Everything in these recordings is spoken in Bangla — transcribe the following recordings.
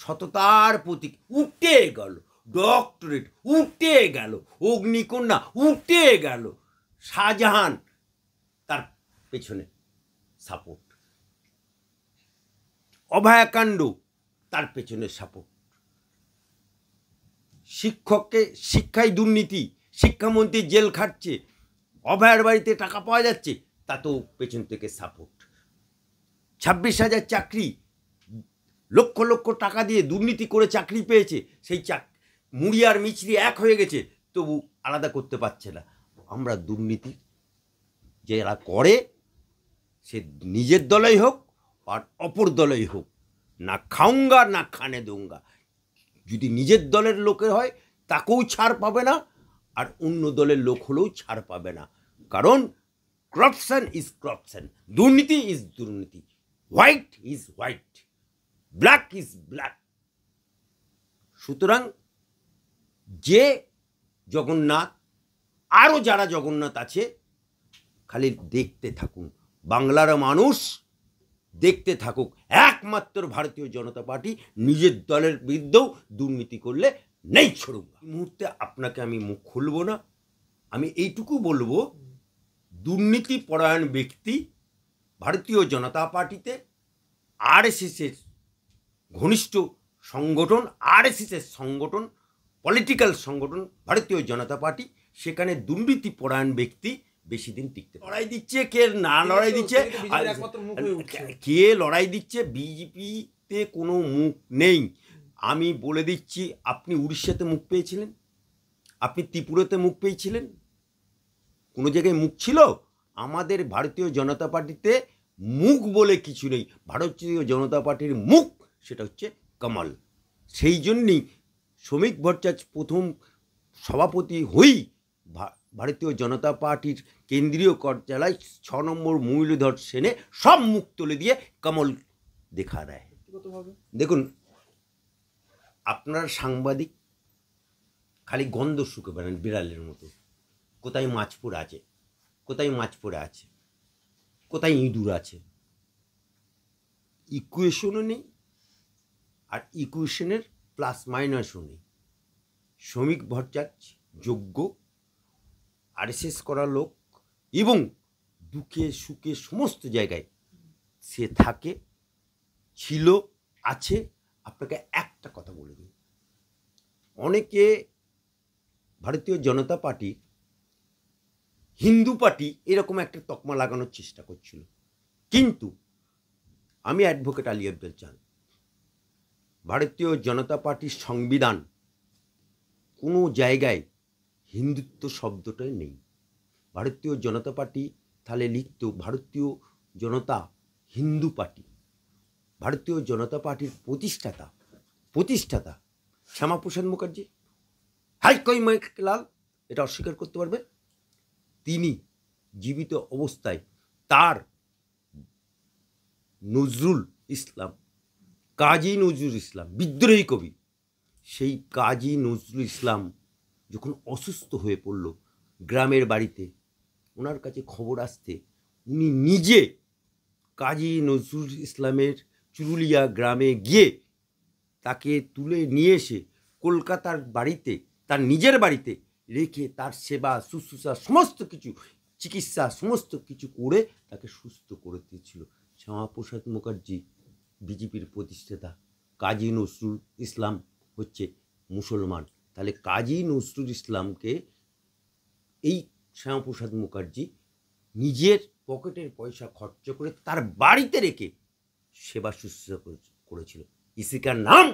সততার প্রতীক উঠে গেল, ডক্টরেট উঠে গেল, অগ্নিকন্যা উঠে গেল, শাহজাহান তার পেছনে সাপোর্ট, অভয়াকাণ্ড তার পেছনে সাপোর্ট, শিক্ষককে শিক্ষায় দুর্নীতি, শিক্ষামন্ত্রী জেল খাটছে, অভয়ার বাড়িতে টাকা পাওয়া যাচ্ছে, তাতেও পেছন থেকে সাপোর্ট, 26,000 চাকরি, লক্ষ লক্ষ টাকা দিয়ে দুর্নীতি করে চাকরি পেয়েছে, সেই মুড়ি আর মিছরি এক হয়ে গেছে, তবু আলাদা করতে পারছে না। আমরা দুর্নীতি যারা করে সে নিজের দলেই হোক আর অপর দলেই হোক, না খাউঙ্গা না খানে দুঙ্গা। যদি নিজের দলের লোকের হয় তাকেও ছাড় পাবে না, আর অন্য দলের লোক হলেও ছাড় পাবে না। কারণ করাপশন ইজ করাপশন, দুর্নীতি ইজ দুর্নীতি, white is white, black is black. সুতরাং যে জগন্নাথ, আরও যারা জগন্নাথ আছে, খালি দেখতে থাকুন, বাংলার মানুষ দেখতে থাকুক। একমাত্র ভারতীয় জনতা পার্টি নিজের দলের বিরুদ্ধেও দুর্নীতি করলে নেই ছড়ুক। এই মুহূর্তে আপনাকে আমি মুখ খুলব না, আমি এইটুকু বলবো, দুর্নীতি পরায়ণ ব্যক্তি ভারতীয় জনতা পার্টিতে, আরএসএসের ঘনিষ্ঠ সংগঠন, আরএসএসের সংগঠন, পলিটিক্যাল সংগঠন ভারতীয় জনতা পার্টি, সেখানে দুর্নীতি পরায়ণ ব্যক্তি বেশি দিন টিকতে লড়াই দিচ্ছে, কে না লড়াই দিচ্ছে, কে লড়াই দিচ্ছে, বিজেপিতে কোনো মুখ নেই। আমি বলে দিচ্ছি, আপনি উড়িষ্যাতে মুখ পেয়েছিলেন, আপনি ত্রিপুরাতে মুখ পেয়েছিলেন, কোনো জায়গায় মুখ ছিল? আমাদের ভারতীয় জনতা পার্টিতে মুখ বলে কিছু নেই। ভারতীয় জনতা পার্টির মুখ সেটা হচ্ছে কমল। সেই জন্যই শ্রমিক ভট্টাচার্য প্রথম সভাপতি হয়েই ভারতীয় জনতা পার্টির কেন্দ্রীয় কার্যালয় 6 নম্বর মুরলীধর সেনে সব মুখ তুলে দিয়ে কমল দেখা দেয়। দেখুন, আপনার সাংবাদিক খালি গন্ধ শুকে বেড়ান বিড়ালের মতো, কোথায় মাছ পড়ে আছে, কোথায় মাছ পড়ে আছে, কোথায় ইঁদুর আছে, ইকুয়েশনও নেই, আর ইকুয়েশনের প্লাস মাইনাসও নেই। শ্রমিক ভট্টাচার্য যোগ্য, আরএসএস করা লোক, এবং দুঃখে সুখে সমস্ত জায়গায় সে থাকে, ছিল, আছে। আপনাকে একটা কথা বলে দিই, অনেকে ভারতীয় জনতা পার্টি হিন্দু পার্টি এরকম একটা তকমা লাগানোর চেষ্টা করছিল, কিন্তু আমি অ্যাডভোকেট আলী আব্দুল চান, ভারতীয় জনতা পার্টির সংবিধান কোনো জায়গায় হিন্দুত্ব শব্দটাই নেই। ভারতীয় জনতা পার্টি তাহলে লিখত ভারতীয় জনতা হিন্দু পার্টি। ভারতীয় জনতা পার্টির প্রতিষ্ঠাতা শ্যামাপ্রসাদ মুখার্জি, হাইকই লাল, এটা অস্বীকার করতে পারবে? তিনি জীবিত অবস্থায় তার নজরুল ইসলাম, কাজী নজরুল ইসলাম, বিদ্রোহী কবি, সেই কাজী নজরুল ইসলাম যখন অসুস্থ হয়ে পড়ল গ্রামের বাড়িতে, ওনার কাছে খবর আসতে উনি নিজে কাজী নজরুল ইসলামের চুরুলিয়া গ্রামে গিয়ে তাকে তুলে নিয়ে এসে কলকাতার বাড়িতে, তার নিজের বাড়িতে রেখে তার সেবা শুশ্রূষা সমস্ত কিছু, চিকিৎসা সমস্ত কিছু করে তাকে সুস্থ করে দিয়েছিল। শ্যামাপ্রসাদ মুখার্জি বিজেপির প্রতিষ্ঠাতা, কাজী নজরুল ইসলাম হচ্ছে মুসলমান। তাহলে কাজী নজরুল ইসলামকে এই শ্যামাপ্রসাদ মুখার্জি নিজের পকেটের পয়সা খরচ করে তার বাড়িতে রেখে সেবা শুশ্রূষা করেছিল। ইসিকা নাম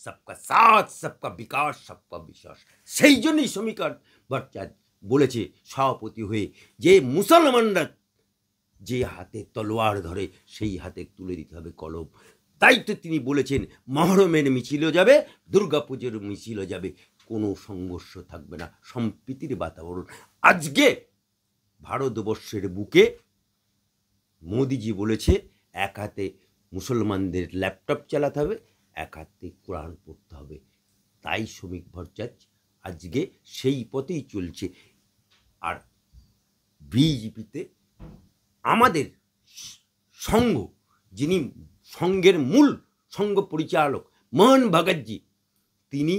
সবকা সাথ, সবকা বিকাশ, সবকা বিশ্বাস। সেই জন্যই শ্রমিক ভট্টাচার্য বলেছে সভাপতি হয়ে, যে মুসলমানরা যে হাতে তলোয়ার ধরে সেই হাতে তুলে দিতে হবে কলম। তাই তো তিনি বলেছেন মহরমের মিছিলও যাবে, দুর্গাপুজোর মিছিলও যাবে, কোনো সংঘর্ষ থাকবে না, সম্প্রীতির বাতাবরণ। আজকে ভারতবর্ষের বুকে মোদিজি বলেছে এক হাতে মুসলমানদের ল্যাপটপ চালাতে হবে, এক হাতে কোরআন পড়তে হবে। তাই শ্রমিক ভট্টাচার্য আজকে সেই পথেই চলছে। আর বিজেপিতে আমাদের সংঘ, যিনি সংঘের মূল সংঘ পরিচালক মোহন ভগতজি, তিনি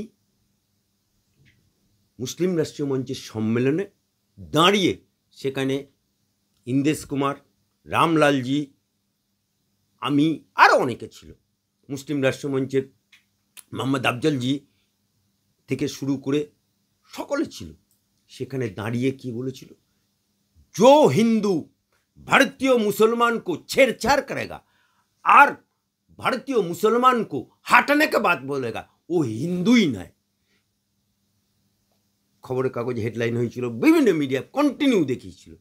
মুসলিম রাষ্ট্রীয় মঞ্চের সম্মেলনে দাঁড়িয়ে সেখানে ইন্দেশ কুমার, রামলালজি, আমি আরও অনেকে ছিল, মুসলিম রাষ্ট্রীয় মঞ্চের মোহাম্মদ আফজলজি থেকে শুরু করে সকলে ছিল। সেখানে দাঁড়িয়ে কি বলেছিল, जो हिंदू भारतीय मुसलमान को छेड़छाड़ करेगा और भारतीय मुसलमान को हटाने के बात बोलेगा वो हिंदू ही नয়। খবরের কাগজে হেডলাইন হয়েছিল, বিভিন্ন মিডিয়া কন্টিনিউ দেখিয়েছিল।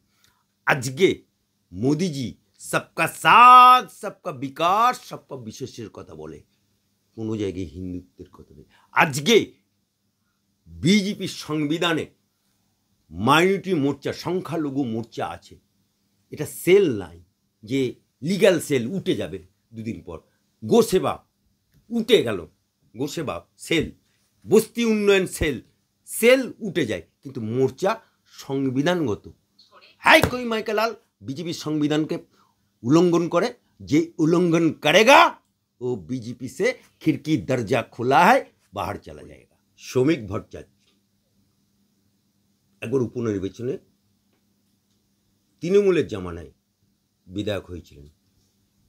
আজকে মোদিজি সবকা সাথ, সবকা বিকাশ, সবকা বিশেষের কথা বলে, কোনো জায়গায় হিন্দুত্বের কথা বলে। আজকে বিজেপির সংবিধানে মাইনরিটি মোর্চা, সংখ্যালঘু মোর্চা আছে, এটা সেল নাই যে লিগ্যাল সেল উঠে যাবে দুদিন পর। গোসেবা উঠে গেল, গোসেবা সেল, বস্তি উন্নয়ন সেল, সেল উঠে যায়, কিন্তু মোর্চা সংবিধানগত। হ্যাঁ কই মাইকেলাল বিজেপির সংবিধানকে উল্লঙ্ঘন করে, যে উল্লঙ্ঘন করেগা ও বিজেপি সে খিড়কি দরজা খোলা হয় বাহার চলা যায়গা। শ্রমিক ভট্টাচার্য একবার উপনির্বাচনে তৃণমূলের জামানায় বিধায়ক হয়েছিলেন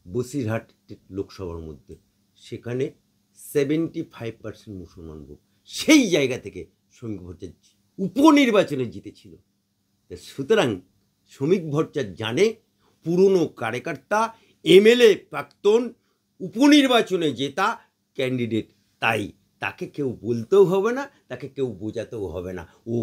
বসিরহাট লোকসভার মধ্যে, সেখানে 75% মুসলমান ভোট, সেই জায়গা থেকে শ্রমিক ভট্টাচার্য উপনির্বাচনে জিতেছিল। সুতরাং শ্রমিক ভট্টাচার্য জানে পুরনো কার্যকর্তা, এমএলএ প্রাক্তন, উপনির্বাচনে জেতা ক্যান্ডিডেট, তাই তাকে কেউ বলতেও হবে না, তাকে কেউ বোঝাতেও হবে না। ও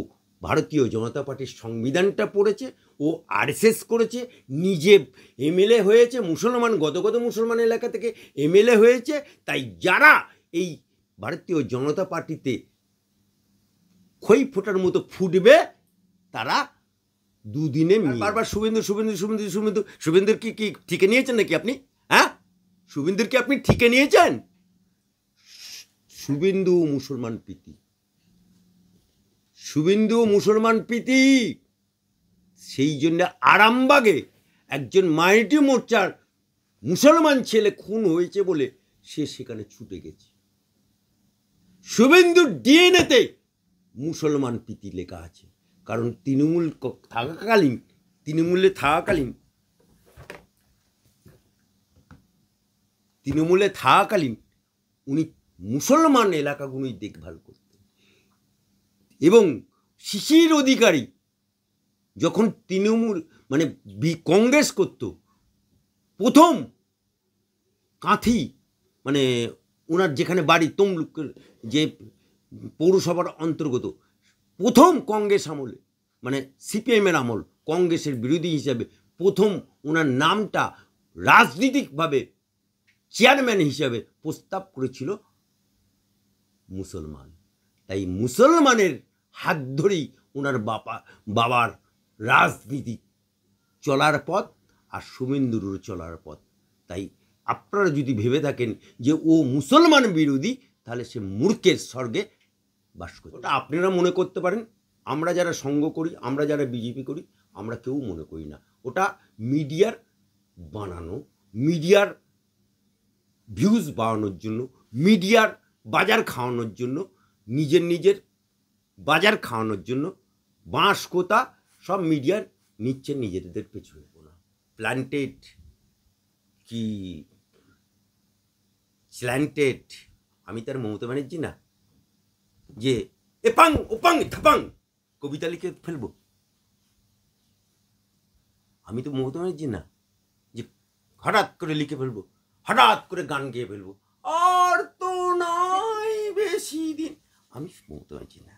ভারতীয় জনতা পার্টির সংবিধানটা পড়েছে, ও আরএসএস করেছে, নিজে এমএলএ হয়েছে, মুসলমান গদগদ মুসলমান এলাকা থেকে এমএলএ হয়েছে। তাই যারা এই ভারতীয় জনতা পার্টিতে খই ফোটার মতো ফুটবে, তারা দুদিনে বারবার শুভেন্দু শুভেন্দু শুভেন্দু শুভেন্দু শুভেন্দুর কি কি ঠিকে নিয়েছেন নাকি আপনি? হ্যাঁ, শুভেন্দুর কি আপনি ঠিকে নিয়েছেন? শুভেন্দু মুসলমান প্রীতি, শুভেন্দু মুসলমান প্রীতি। সেই জন্য আরামবাগে একজন মাইনরিটি মোর্চার মুসলমান ছেলে খুন হয়েছে বলে সে সেখানে ছুটে গেছে। শুভেন্দুর ডিএনএতে মুসলমান প্রীতি লেখা আছে, কারণ তৃণমূলে থাকাকালীন উনি মুসলমান এলাকাগুলোই দেখভাল করতেন। এবং শিশির অধিকারী যখন তৃণমূল মানে কংগ্রেস করত, প্রথম কাঁথি মানে ওনার যেখানে বাড়ি তমলুকের যে পৌরসভার অন্তর্গত, প্রথম কংগ্রেস আমলে মানে সিপিএমের আমল, কংগ্রেসের বিরোধী হিসাবে প্রথম ওনার নামটা রাজনীতিকভাবে চেয়ারম্যান হিসাবে প্রস্তাব করেছিল মুসলমান। তাই মুসলমানের হাত ধরেই ওনার বাবার রাজনীতি চলার পথ আর শুভেন্দুরও চলার পথ। তাই আপনারা যদি ভেবে থাকেন যে ও মুসলমান বিরোধী, তাহলে সে মূর্খের স্বর্গে বাস করে। ওটা আপনারা মনে করতে পারেন, আমরা যারা সঙ্গ করি, আমরা যারা বিজেপি করি, আমরা কেউ মনে করি না। ওটা মিডিয়ার বানানো, মিডিয়ার ভিউজ বাড়ানোর জন্য, মিডিয়ার বাজার খাওয়ানোর জন্য, নিজের বাজার খাওয়ানোর জন্য বাঁশ কোতা সব মিডিয়ার নিচ্ছে নিজেদের পেছনে। না প্ল্যান্টেড কি স্ল্যান্টেড, আমি তার মমতা ব্যানার্জি না যে এপাং ওপাং থাপাং কবিতা লিখে ফেলবো। আমি তো মমতা ব্যানার্জি না যে হঠাৎ করে লিখে ফেলবো, হঠাৎ করে গান গেয়ে ফেলবো, আর তো নাই বেশি দিন। আমি মমতা ব্যানার্জি না।